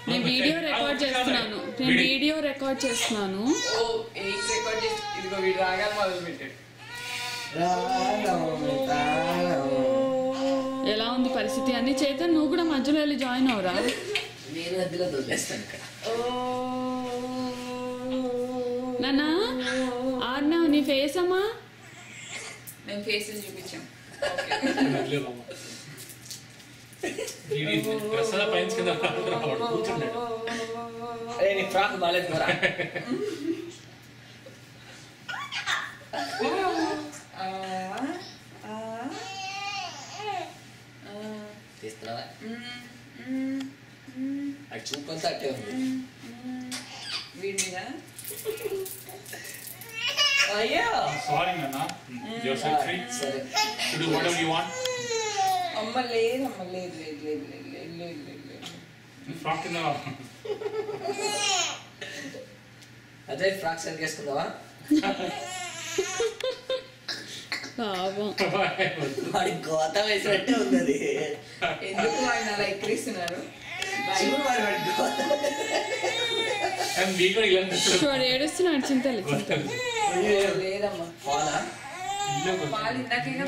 నేను video record చేస్తున్నాను. ఇదిగో వీడు రాగానే మొదలు పెట్టాడు. ఎలా ఉంది పరిస్థితి అని చైతన్ నువ్వు కూడా మధ్యలో వెళ్ళి జాయిన్ అవరా? నేను మధ్యలో దొరికేస్తాను ఇక్కడ. నాన్నా ఆడినావు నీ ఫేస్ అమ్మా. మేము ఫేసెస్ చూపించాం. అరే నీ ఫ్రాక్ బాగాలేదు కదా. తీస్తున్నావా? అది చూపంతా అట్టే ఉంది. వీడి మీద అయ్యో సారీ నాన్న. సరే అమ్మ లేదమ్మ లేదు. ఫ్రాక్ కింద అదే ఫ్రాక్ సరిగ్గా వేసుకుందావా? వాడి గోత వేసినట్టే ఉంది అది. ఎందుకు ఆయన అలా ఎక్కిరిస్తున్నారు? ఏడుస్తున్నాడు చింతలు. లేదమ్మా పాలా పాలు ఇందాకైనా